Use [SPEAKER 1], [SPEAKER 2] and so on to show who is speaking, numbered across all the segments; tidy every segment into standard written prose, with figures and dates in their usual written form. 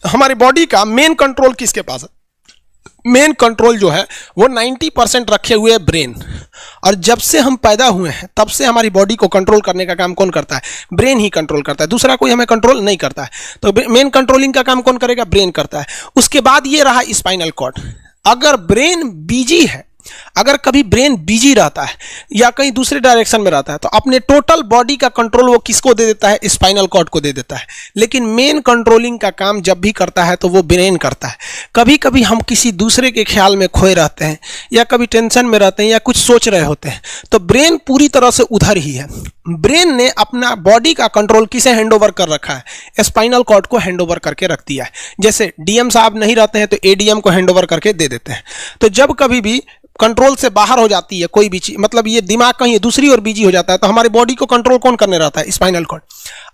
[SPEAKER 1] हमारी बॉडी का main control किसके पास है? मेन कंट्रोल जो है वो 90% रखे हुए ब्रेन। और जब से हम पैदा हुए हैं तब से हमारी बॉडी को कंट्रोल करने का काम कौन करता है? ब्रेन ही कंट्रोल करता है, दूसरा कोई हमें कंट्रोल नहीं करता है। तो मेन कंट्रोलिंग का काम कौन करेगा? ब्रेन करता है। उसके बाद ये रहा स्पाइनल कॉर्ड। अगर ब्रेन बिजी है, अगर कभी ब्रेन बिजी रहता है या कहीं दूसरे डायरेक्शन में रहता है तो अपने टोटल बॉडी का कंट्रोल वो किसको दे देता है? स्पाइनल कॉर्ड को दे देता है। लेकिन मेन कंट्रोलिंग का काम जब भी करता है तो वो ब्रेन करता है। कभी कभी हम किसी दूसरे के ख्याल में खोए रहते हैं या कभी टेंशन में रहते हैं या कुछ सोच रहे होते हैं तो ब्रेन पूरी तरह से उधर ही है। ब्रेन ने अपना बॉडी का कंट्रोल किसे हैंड ओवर कर रखा है? स्पाइनल कॉर्ड को हैंड ओवर करके रख दिया है। जैसे डीएम साहब नहीं रहते हैं तो एडीएम को हैंड ओवर करके दे देते हैं। तो जब कभी भी कंट्रोल से बाहर हो जाती है कोई भी चीज, मतलब ये दिमाग कहीं दूसरी ओर बिजी हो जाता है तो हमारी बॉडी को कंट्रोल कौन करने रहता है? Spinal cord.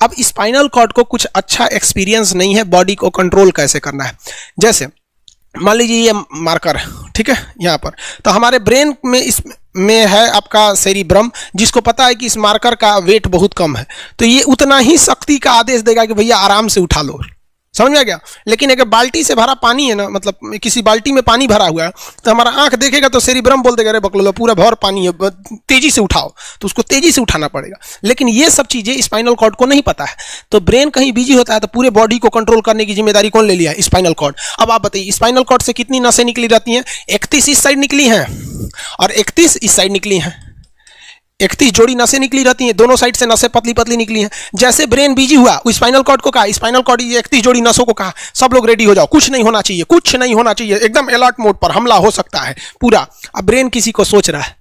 [SPEAKER 1] अब स्पाइनल कॉर्ड को कुछ अच्छा एक्सपीरियंस नहीं है बॉडी को कंट्रोल कैसे करना है। जैसे मान लीजिए ये मार्कर है, ठीक है, यहाँ पर तो हमारे ब्रेन में इसमें है आपका सेरिब्रम, जिसको पता है कि इस मार्कर का वेट बहुत कम है तो ये उतना ही शक्ति का आदेश देगा कि भैया आराम से उठा लो। समझ में आ गया? लेकिन अगर बाल्टी से भरा पानी है ना, मतलब किसी बाल्टी में पानी भरा हुआ है तो हमारा आंख देखेगा तो सेरिब्रम बोल देगा अरे बकलोला पूरा भर पानी है, तेजी से उठाओ, तो उसको तेजी से उठाना पड़ेगा। लेकिन ये सब चीजें स्पाइनल कॉर्ड को नहीं पता है। तो ब्रेन कहीं बिजी होता है तो पूरे बॉडी को कंट्रोल करने की जिम्मेदारी कौन ले लिया है? Spinal cord. अब आप बताइए स्पाइनल कॉर्ड से कितनी नसें निकली रहती हैं? 31 इस साइड निकली हैं और 31 इस साइड निकली हैं। 31 जोड़ी नसें निकली रहती हैं, दोनों साइड से नसें पतली पतली निकली हैं। जैसे ब्रेन बिजी हुआ स्पाइनल कॉर्ड को कहा, स्पाइनल कॉर्ड ये 31 जोड़ी नसों को कहा सब लोग रेडी हो जाओ, कुछ नहीं होना चाहिए, कुछ नहीं होना चाहिए, एकदम अलर्ट मोड पर, हमला हो सकता है पूरा। अब ब्रेन किसी को सोच रहा है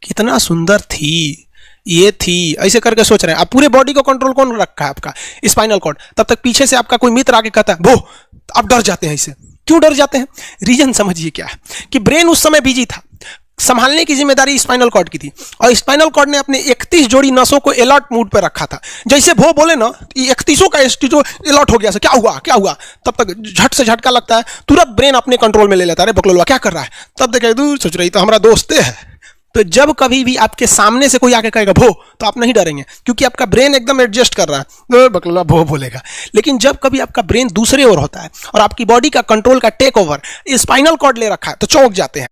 [SPEAKER 1] कितना सुंदर थी ये थी, ऐसे करके सोच रहे हैं। अब पूरे बॉडी को कंट्रोल कौन रखा है? आपका स्पाइनल कॉर्ड। तब तक पीछे से आपका कोई मित्र आके कहता है वो, आप डर जाते हैं। इससे क्यों डर जाते हैं? रीजन समझिए क्या है कि ब्रेन उस समय बिजी था, संभालने की जिम्मेदारी स्पाइनल कॉर्ड की थी और स्पाइनल कॉर्ड ने अपने 31 जोड़ी नसों को अलर्ट मूड पर रखा था। जैसे वो बोले ना 31 का जो अलर्ट हो गया, क्या हुआ क्या हुआ, तब तक झट से झटका लगता है, तुरंत ब्रेन अपने कंट्रोल में ले लेता है। अरे बकलोला क्या कर रहा है? तब देखे दूर सोच रही तो हमारा दोस्त है। तो जब कभी भी आपके सामने से कोई आके कहेगा भो तो आप नहीं डरेंगे क्योंकि आपका ब्रेन एकदम एडजस्ट कर रहा है, बकलोला भो बोलेगा। लेकिन जब कभी आपका ब्रेन दूसरे ओर होता है और आपकी बॉडी का कंट्रोल का टेक ओवर स्पाइनल कॉर्ड ले रखा है तो चौंक जाते हैं।